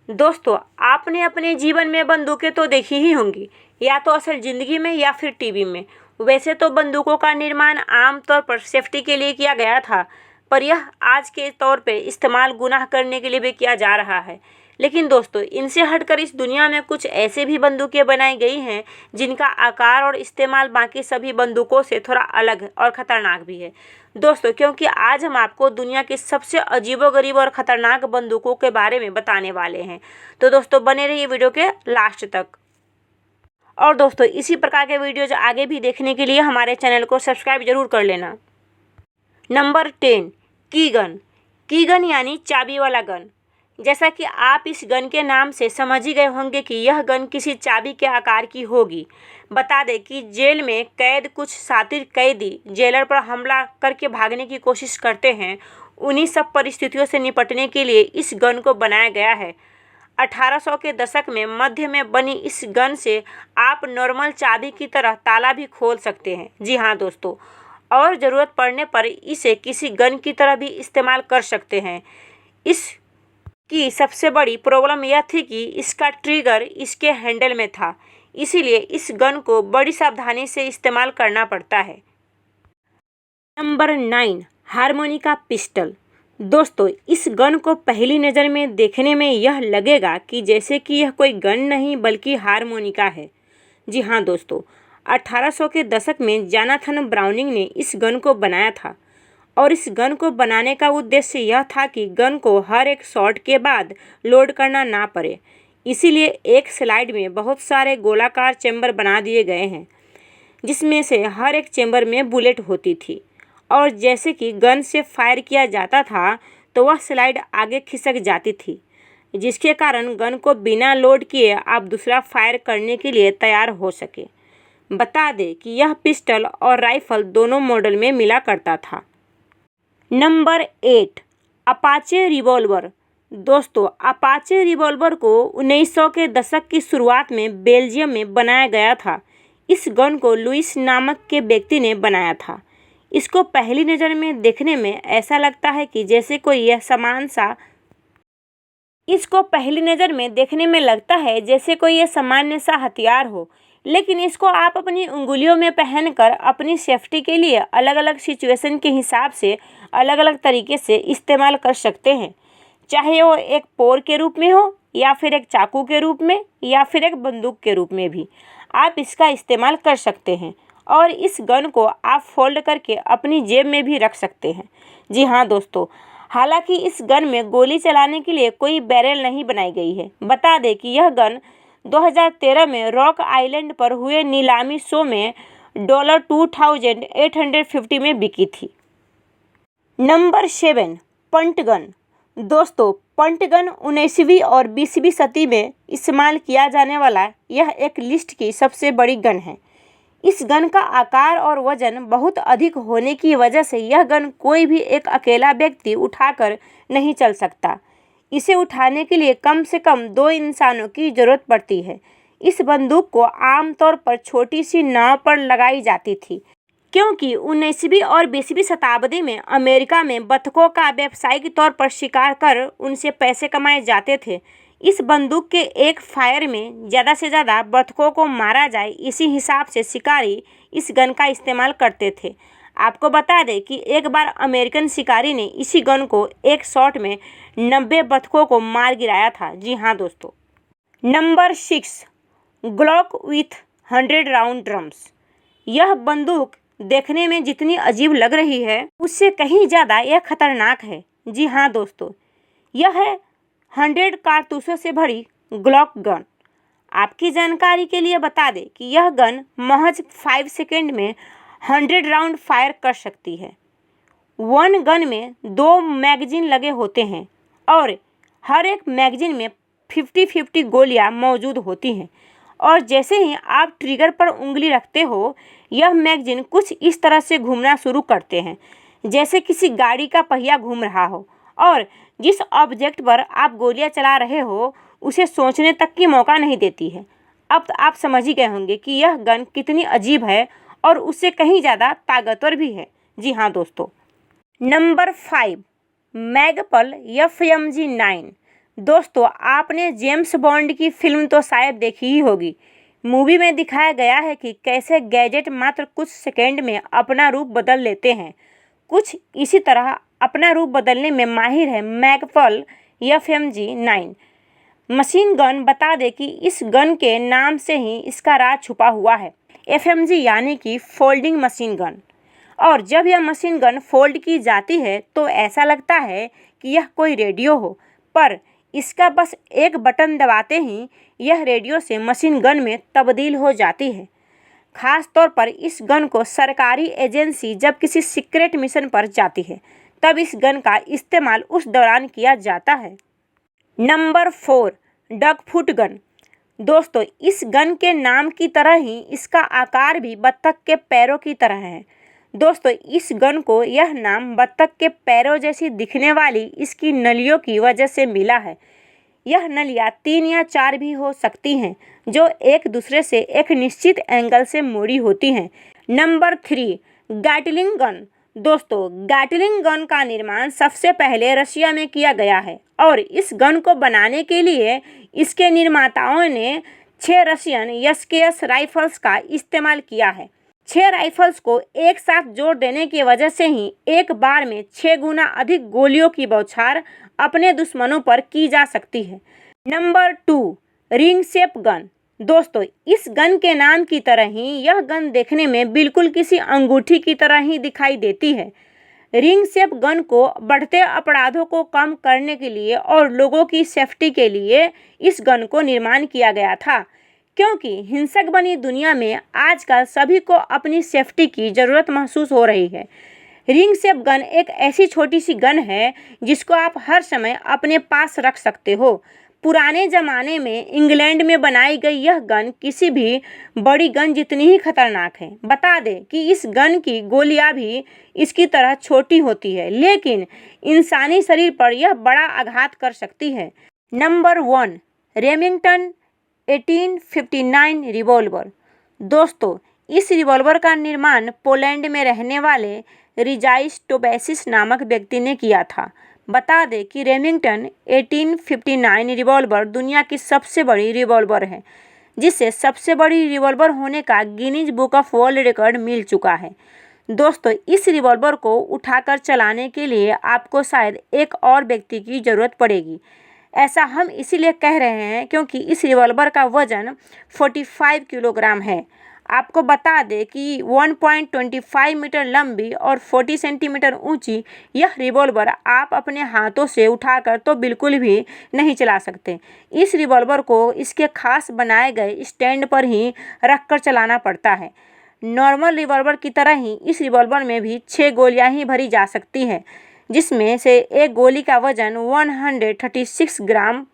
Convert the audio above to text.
दोस्तों, आपने अपने जीवन में बंदूकें तो देखी ही होंगी, या तो असल ज़िंदगी में या फिर टीवी में। वैसे तो बंदूकों का निर्माण आमतौर पर सेफ्टी के लिए किया गया था, पर यह आज के तौर पे इस्तेमाल गुनाह करने के लिए भी किया जा रहा है। लेकिन दोस्तों, इनसे हटकर इस दुनिया में कुछ ऐसे भी बंदूकें बनाई गई हैं जिनका आकार और इस्तेमाल बाकी सभी बंदूकों से थोड़ा अलग और ख़तरनाक भी है। दोस्तों, क्योंकि आज हम आपको दुनिया की सबसे अजीबोगरीब और ख़तरनाक बंदूकों के बारे में बताने वाले हैं। तो दोस्तों, बने रहिए वीडियो के लास्ट तक। और दोस्तों, इसी प्रकार के वीडियोज आगे भी देखने के लिए हमारे चैनल को सब्सक्राइब जरूर कर लेना। नंबर 10, की गन। की गन यानी चाबी वाला गन। जैसा कि आप इस गन के नाम से समझ ही गए होंगे कि यह गन किसी चाबी के आकार की होगी। बता दें कि जेल में कैद कुछ शातिर कैदी जेलर पर हमला करके भागने की कोशिश करते हैं। उन्हीं सब परिस्थितियों से निपटने के लिए इस गन को बनाया गया है। 1800 के दशक में मध्य में बनी इस गन से आप नॉर्मल चाबी की तरह ताला भी खोल सकते हैं। जी हाँ दोस्तों, और ज़रूरत पड़ने पर इसे किसी गन की तरह भी इस्तेमाल कर सकते हैं। इसकी सबसे बड़ी प्रॉब्लम यह थी कि इसका ट्रिगर इसके हैंडल में था, इसीलिए इस गन को बड़ी सावधानी से इस्तेमाल करना पड़ता है। Number 9, harmonica pistol. दोस्तों, इस गन को पहली नज़र में देखने में यह लगेगा कि जैसे कि यह कोई गन नहीं बल्कि हारमोनिका है। जी हाँ दोस्तों, 1800 के दशक में जोनाथन ब्राउनिंग ने इस गन को बनाया था, और इस गन को बनाने का उद्देश्य यह था कि गन को हर एक शॉट के बाद लोड करना ना पड़े। इसीलिए एक स्लाइड में बहुत सारे गोलाकार चैम्बर बना दिए गए हैं, जिसमें से हर एक चैम्बर में बुलेट होती थी, और जैसे कि गन से फायर किया जाता था तो वह स्लाइड आगे खिसक जाती थी, जिसके कारण गन को बिना लोड किए आप दूसरा फायर करने के लिए तैयार हो सके। बता दें कि यह पिस्टल और राइफल दोनों मॉडल में मिला करता था। Number 8, Apache revolver. दोस्तों, अपाचे रिवॉल्वर को 1900 के दशक की शुरुआत में बेल्जियम में बनाया गया था। इस गन को लुइस नामक के व्यक्ति ने बनाया था। इसको पहली नज़र में देखने में ऐसा लगता है कि जैसे कोई यह सामान्य सा हथियार हो, लेकिन इसको आप अपनी उंगलियों में पहनकर अपनी सेफ्टी के लिए अलग अलग सिचुएशन के हिसाब से अलग अलग तरीके से इस्तेमाल कर सकते हैं, चाहे वो एक पोर के रूप में हो, या फिर एक चाकू के रूप में, या फिर एक बंदूक के रूप में भी आप इसका इस्तेमाल कर सकते हैं। और इस गन को आप फोल्ड करके अपनी जेब में भी रख सकते हैं। जी हाँ दोस्तों, हालांकि इस गन में गोली चलाने के लिए कोई बैरल नहीं बनाई गई है। बता दें कि यह गन 2013 में रॉक आइलैंड पर हुए नीलामी शो में $2850 में बिकी थी। Number 7, punt gun. दोस्तों, पंट गन 19वीं और 20वीं सदी में इस्तेमाल किया जाने वाला यह एक लिस्ट की सबसे बड़ी गन है। इस गन का आकार और वजन बहुत अधिक होने की वजह से यह गन कोई भी एक अकेला व्यक्ति उठाकर नहीं चल सकता। इसे उठाने के लिए कम से कम 2 इंसानों की ज़रूरत पड़ती है। इस बंदूक को आमतौर पर छोटी सी नाव पर लगाई जाती थी, क्योंकि 19वीं और 20वीं शताब्दी में अमेरिका में बतखों का व्यावसायिक तौर पर शिकार कर उनसे पैसे कमाए जाते थे। इस बंदूक के एक फायर में ज़्यादा से ज़्यादा बतखों को मारा जाए, इसी हिसाब से शिकारी इस गन का इस्तेमाल करते थे। आपको बता दें कि एक बार अमेरिकन शिकारी ने इसी गन को एक शॉट में 90 बतखों को मार गिराया था। जी हाँ दोस्तों। Number 6, Glock with 100 round drums. यह बंदूक देखने में जितनी अजीब लग रही है, उससे कहीं ज़्यादा यह खतरनाक है। जी हाँ दोस्तों, यह है 100 कारतूसों से भरी ग्लॉक गन। आपकी जानकारी के लिए बता दें कि यह गन महज 5 सेकंड में 100 राउंड फायर कर सकती है। वन गन में 2 मैगजीन लगे होते हैं, और हर एक मैगजीन में 50-50 गोलियां मौजूद होती हैं, और जैसे ही आप ट्रिगर पर उंगली रखते हो, यह मैगजीन कुछ इस तरह से घूमना शुरू करते हैं जैसे किसी गाड़ी का पहिया घूम रहा हो, और जिस ऑब्जेक्ट पर आप गोलियां चला रहे हो उसे सोचने तक की मौका नहीं देती है। अब तो आप समझ ही गए होंगे कि यह गन कितनी अजीब है और उससे कहीं ज़्यादा ताकतवर भी है। जी हाँ दोस्तों। Number 5, मैगपल FMG 9। दोस्तों, आपने जेम्स बॉन्ड की फिल्म तो शायद देखी ही होगी। मूवी में दिखाया गया है कि कैसे गैजेट मात्र कुछ सेकंड में अपना रूप बदल लेते हैं। कुछ इसी तरह अपना रूप बदलने में माहिर है मैगपल FMG-9 मशीन गन। बता दें कि इस गन के नाम से ही इसका राज छुपा हुआ है। FMG यानी कि फोल्डिंग मशीन गन। और जब यह मशीन गन फोल्ड की जाती है तो ऐसा लगता है कि यह कोई रेडियो हो, पर इसका बस एक बटन दबाते ही यह रेडियो से मशीन गन में तब्दील हो जाती है। खास तौर पर इस गन को सरकारी एजेंसी जब किसी सीक्रेट मिशन पर जाती है तब इस गन का इस्तेमाल उस दौरान किया जाता है। नंबर 4, डगफुट गन। दोस्तों, इस गन के नाम की तरह ही इसका आकार भी बत्तख के पैरों की तरह है। दोस्तों, इस गन को यह नाम बत्तख के पैरों जैसी दिखने वाली इसकी नलियों की वजह से मिला है। यह नलियाँ 3 या 4 भी हो सकती हैं, जो एक दूसरे से एक निश्चित एंगल से मुड़ी होती हैं। Number 3, Gatling gun. दोस्तों, गैटलिंग गन का निर्माण सबसे पहले रशिया में किया गया है और इस गन को बनाने के लिए इसके निर्माताओं ने 6 रशियन SKS राइफल्स का इस्तेमाल किया है। 6 राइफल्स को एक साथ जोड़ देने की वजह से ही एक बार में 6 गुना अधिक गोलियों की बौछार अपने दुश्मनों पर की जा सकती है। Number 2, ring shape gun. दोस्तों, इस गन के नाम की तरह ही यह गन देखने में बिल्कुल किसी अंगूठी की तरह ही दिखाई देती है। रिंग शेप गन को बढ़ते अपराधों को कम करने के लिए और लोगों की सेफ्टी के लिए इस गन को निर्माण किया गया था, क्योंकि हिंसक बनी दुनिया में आजकल सभी को अपनी सेफ्टी की ज़रूरत महसूस हो रही है। रिंग शेप गन एक ऐसी छोटी सी गन है जिसको आप हर समय अपने पास रख सकते हो। पुराने ज़माने में इंग्लैंड में बनाई गई यह गन किसी भी बड़ी गन जितनी ही खतरनाक है। बता दें कि इस गन की गोलियां भी इसकी तरह छोटी होती है, लेकिन इंसानी शरीर पर यह बड़ा आघात कर सकती है। Number 1, Remington 1859 revolver. दोस्तों, इस रिवॉल्वर का निर्माण पोलैंड में रहने वाले रिजाइस टोबैसिस नामक व्यक्ति ने किया था। बता दें कि रेमिंगटन 1859 रिवॉल्वर दुनिया की सबसे बड़ी रिवॉल्वर है, जिसे सबसे बड़ी रिवॉल्वर होने का Guinness book of world record मिल चुका है। दोस्तों, इस रिवॉल्वर को उठाकर चलाने के लिए आपको शायद एक और व्यक्ति की ज़रूरत पड़ेगी। ऐसा हम इसीलिए कह रहे हैं क्योंकि इस रिवॉल्वर का वजन 45 किलोग्राम है। आपको बता दें कि 1.25 मीटर लंबी और 40 सेंटीमीटर ऊंची यह रिवॉल्वर आप अपने हाथों से उठाकर तो बिल्कुल भी नहीं चला सकते। इस रिवॉल्वर को इसके खास बनाए गए स्टैंड पर ही रखकर चलाना पड़ता है। नॉर्मल रिवॉल्वर की तरह ही इस रिवॉल्वर में भी 6 गोलियां ही भरी जा सकती हैं, जिसमें से एक गोली का वजन 136 ग्राम